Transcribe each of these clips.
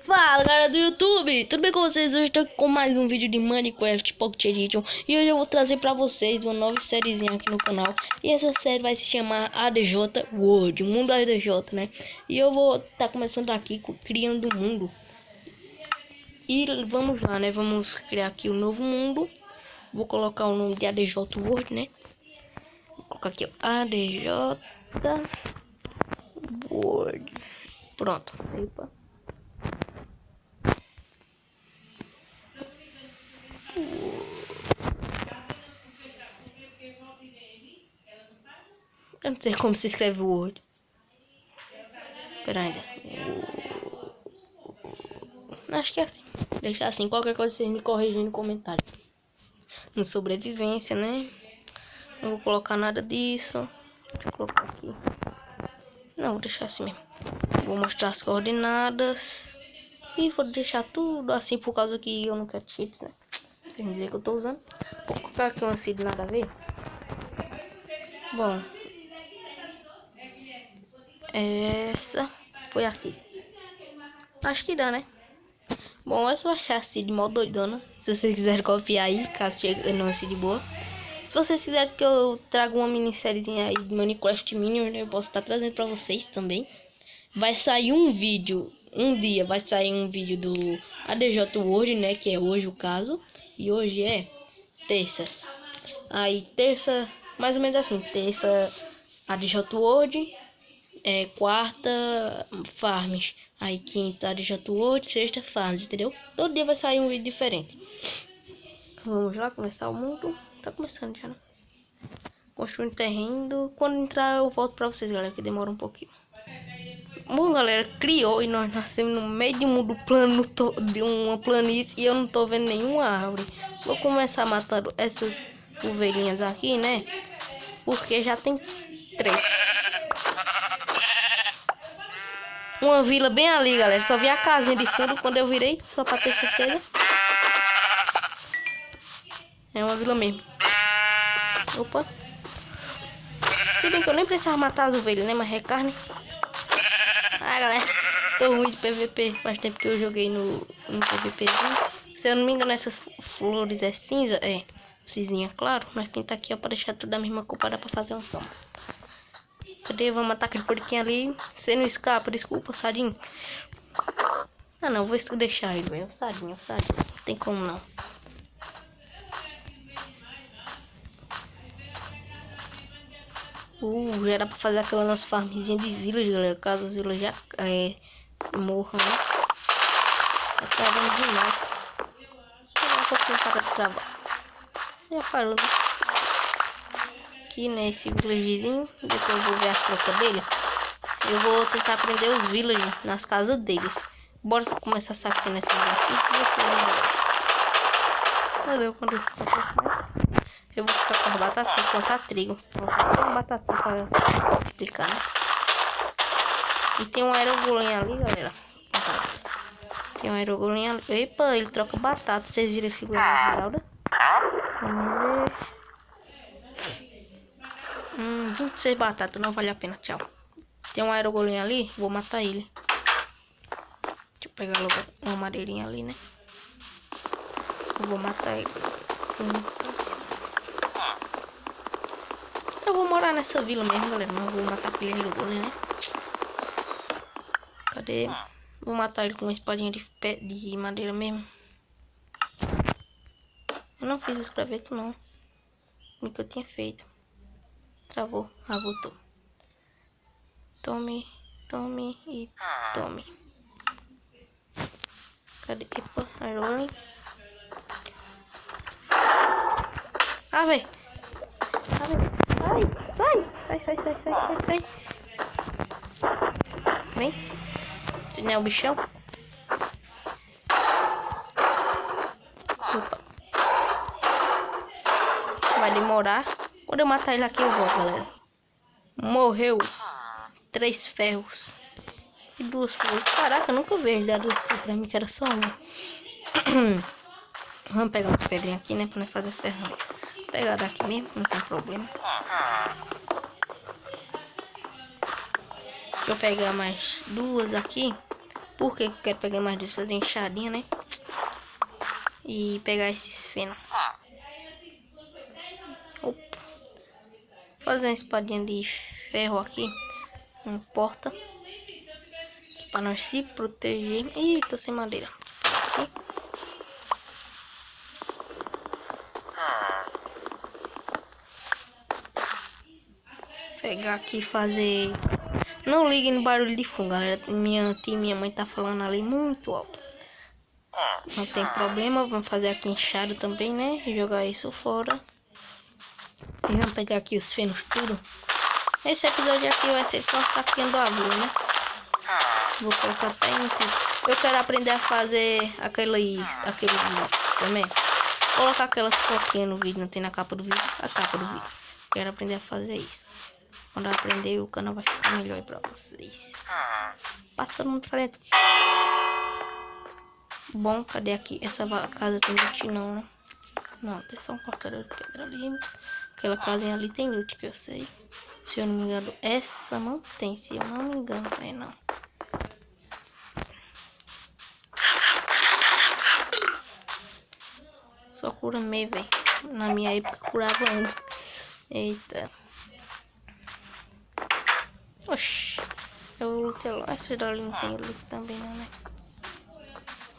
Fala galera do YouTube, tudo bem com vocês? Hoje eu tô aqui com mais um vídeo de Minecraft Pocket Edition. E hoje eu vou trazer pra vocês uma nova sériezinha aqui no canal. E essa série vai se chamar ADJ World, o mundo ADJ, né? E eu vou estar começando aqui criando um mundo. E vamos lá, né? Vamos criar aqui um novo mundo. Vou colocar o nome de ADJ World, né? Vou colocar aqui ó, ADJ World. Pronto. Epa. Eu não sei como se escreve o Word. Pera ainda. Acho que é assim. Deixar assim. Qualquer coisa vocês me corrigem no comentário. No sobrevivência, né? Não vou colocar nada disso. Deixa eu colocar aqui. Não, vou deixar assim mesmo. Vou mostrar as coordenadas. E vou deixar tudo assim por causa que eu não quero cheats, né? Sem dizer que eu tô usando. Vou colocar aqui uma seed nada a ver. Bom. Essa foi assim. Acho que dá, né? Bom, essa vai ser assim de modo doidona. Se vocês quiserem copiar aí, caso chegue não assim de boa. Se vocês quiserem que eu traga uma minissériezinha aí de Minecraft Minion, né, eu posso estar trazendo pra vocês também. Vai sair um vídeo, um dia vai sair um vídeo do ADJ World, né, que é hoje o caso. E hoje é terça. Aí terça, mais ou menos assim, terça ADJ World. Quarta, farms. Aí quinta, ADJ World. Sexta, farms, entendeu? Todo dia vai sair um vídeo diferente. Vamos lá começar o mundo. Tá começando já, né? Construindo terreno. Quando entrar eu volto pra vocês, galera, que demora um pouquinho. Bom, galera, criou e nós nascemos no meio de um mundo plano, de uma planície, e eu não tô vendo nenhuma árvore. Vou começar matando essas ovelhinhas aqui, né? Porque já tem 3. Uma vila bem ali, galera. Só vi a casinha de fundo quando eu virei, só pra ter certeza. É uma vila mesmo. Opa. Se bem que eu nem precisava matar as ovelhas, né? Mas é carne. Ah, galera. Tô ruim de PVP. Faz tempo que eu joguei no PVPzinho. Se eu não me engano, essas flores é cinza. É. Cinzinha, claro. Mas pinta aqui, ó, pra deixar tudo da mesma cor. Dá pra fazer um som. Cadê? Vamos matar aquele porquinho ali. Você não escapa, desculpa, Sadinho. Ah, não. Vou deixar ele, velho. O Sadinho. Não tem como, não. Já dá pra fazer aquela nossa farmzinha de village, galera. Caso os village já se morram, né? Tá travando demais. Vou dar um pouquinho para de travar. Já parou, né? Aqui nesse villagezinho. Depois eu vou ver as trocas dele. Eu vou tentar prender os village nas casas deles. Bora começar a sacar nessa aqui. Cadê quando eu Eu vou ficar com as batatas, vou plantar trigo. Vou plantar uma batata para explicar, né? E tem um aerogolem ali, galera. Tem um aerogolem ali. Epa, ele troca batata. Vocês viram esse figura da esmeralda? Vamos ver. 26 batatas, não vale a pena, tchau. Tem um aerogolem ali, vou matar ele. Deixa eu pegar logo uma madeirinha ali, né? Eu vou matar ele. Eu vou morar nessa vila mesmo, galera. Não vou matar aquele aerogolem, né? Cadê? Vou matar ele com uma espadinha de madeira mesmo. Eu não fiz escraveto, não. O que eu tinha feito. Travou. Ah, voltou. Tome e tome. Cadê? Epa, Iron. Ah, velho. Sai. Vem. Você não é o bichão? Opa. Vai demorar. Quando eu matar ele aqui eu volto, galera. Morreu. 3 ferros. E 2 flores. Caraca, eu nunca vi ele dar 2 flores. Pra mim que era só uma. Vamos pegar umas pedrinhas aqui, né? Pra não fazer as ferramentas. Vou pegar daqui mesmo, não tem problema. Deixa eu pegar mais 2 aqui. Por que eu quero pegar mais disso? Fazer enxadinha, né? E pegar esses fenos. Opa. Fazer uma espadinha de ferro aqui. Não importa. Pra nós se proteger. Ih, tô sem madeira. Aqui. Pegar aqui e fazer... Não ligue no barulho de fundo, galera. Minha tia e minha mãe tá falando ali muito alto. Não tem problema. Vamos fazer aqui enxada também, né? Jogar isso fora. E vamos pegar aqui os fenos tudo. Esse episódio aqui vai ser só saqueando a vida, né? Vou colocar até inteiro. Eu quero aprender a fazer aqueles também. Colocar aquelas fotinhas no vídeo, não tem na capa do vídeo? A capa do vídeo. Quero aprender a fazer isso. Quando eu aprender, o canal vai ficar melhor aí pra vocês. Passa todo mundo pra dentro. Bom, cadê aqui? Essa casa tem loot não, né? Não, tem só um cortador de pedra ali. Aquela casinha ali tem loot que eu sei. Se eu não me engano, essa não tem. Se eu não me engano, é não. Só cura meio, velho. Na minha época curava um. Eita. Oxi. Eu lutei lá. Essa dali não tem loot também, não, né?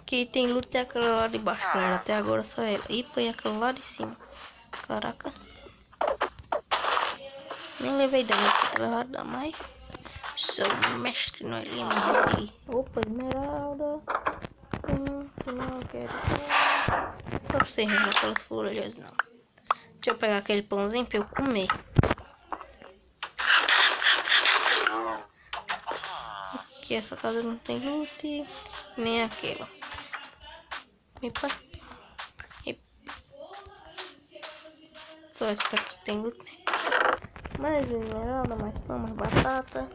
Que tem loot é aquela lá de baixo, galera. Até agora só ela. E foi aquela lá de cima. Caraca. Nem levei dano pra levar mais. Sou mestre no LMG. Opa, esmeralda. Não quero. Só pra você rir aquelas folhas, não. Deixa eu pegar aquele pãozinho pra eu comer. Aqui essa casa não tem loot. Nem aquela. Epa. Só essa daqui tem loot, né? Mais esmeralda, mais pão, mais batata.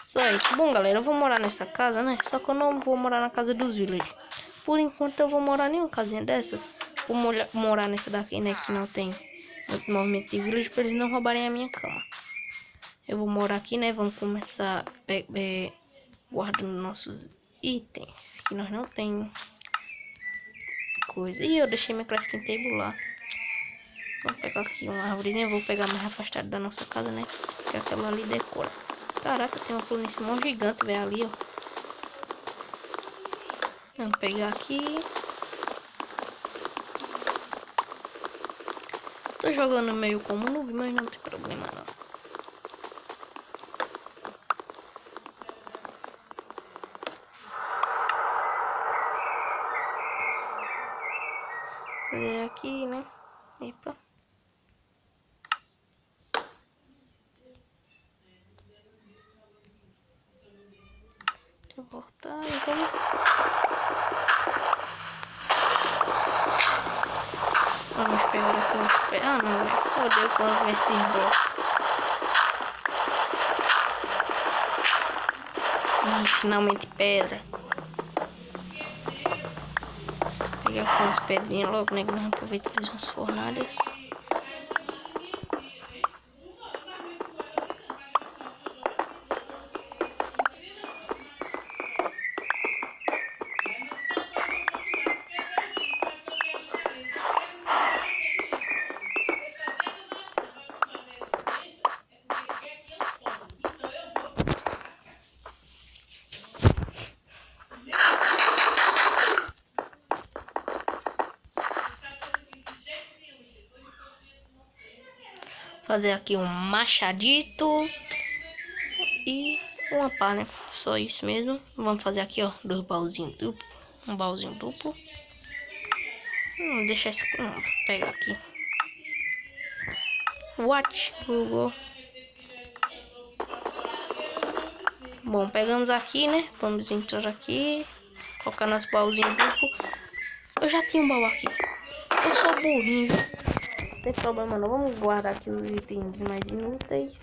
Só isso. Bom, galera, eu vou morar nessa casa, né? Só que eu não vou morar na casa dos villagers. Por enquanto eu vou morar em uma casinha dessas. Vou morar nessa daqui, né? Que não tem muito movimento de village pra eles não roubarem a minha cama. Eu vou morar aqui, né? Vamos começar guardando nossos itens. Que nós não tem coisa. E eu deixei minha crafting table lá. Vamos pegar aqui uma árvorezinha. Eu vou pegar mais afastado da nossa casa, né? Que aquela ali decora. Caraca, tem uma planície mó gigante, velho, ali, ó. Vamos pegar aqui. Tô jogando meio como noob, mas não tem problema, não. Fazer aqui, né? Epa. Deixa eu voltar e vamos. Vamos pegar aqui uns pés. Ah, não, velho. Odeio quando vem esses blocos. Ih, finalmente pedra. Pegar aqui umas pedrinhas logo, né? Que nós vamos aproveitar e fazer umas fornalhas. Fazer aqui um machadito e uma pá, né? Só isso mesmo. Vamos fazer aqui, ó, dois baúzinhos duplo. Um baúzinho duplo. Deixa esse... Vou pegar aqui. What? Google. Bom, pegamos aqui, né? Vamos entrar aqui. Colocar nosso baúzinho duplo. Eu já tinha um baú aqui. Eu sou burrinho. Não tem problema não. Vamos guardar aqui os itens mais inúteis.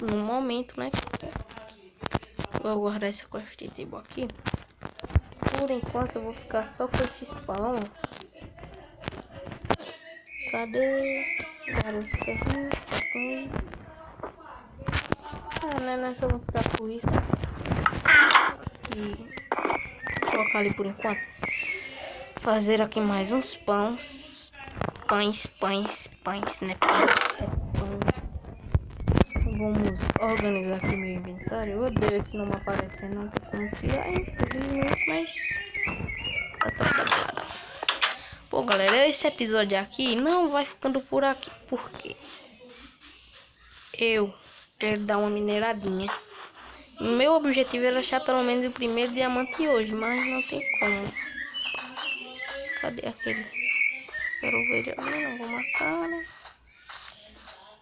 No momento, né? Vou guardar essa crafting table aqui. Por enquanto eu vou ficar só com esse spawn. Cadê? Guarda esse ferrinho. Ah, né? Nós só vamos ficar com isso. e colocar ali por enquanto. Fazer aqui mais uns pães, né? Pães. Vamos organizar aqui meu inventário. Eu odeio esse nome aparecendo, não tem como tirar, infelizmente, mas tá trabalhado. Bom, galera, esse episódio aqui não vai ficando por aqui, porque eu quero dar uma mineradinha. Meu objetivo era achar pelo menos o primeiro diamante hoje, mas não tem como. Cadê aquele? Quero ver ele ali, não vou matar, né?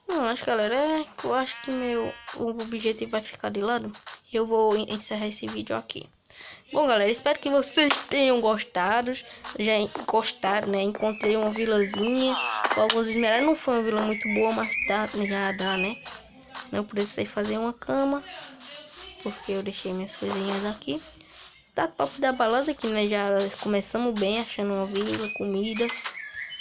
Não, acho, galera, eu acho que o objetivo vai ficar de lado. Eu vou encerrar esse vídeo aqui. Bom, galera, espero que vocês tenham gostado. Já gostaram, né? Encontrei uma vilazinha com alguns esmeraldas. Não foi uma vila muito boa, mas já dá, né? Não precisei fazer uma cama, porque eu deixei minhas coisinhas aqui. Tá top da balada aqui, né? Já começamos bem, achando uma vila, comida.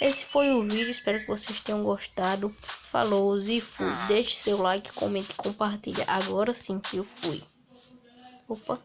Esse foi o vídeo, espero que vocês tenham gostado. Falou e fui. Deixe seu like, comente e compartilha. Agora sim que eu fui. Opa.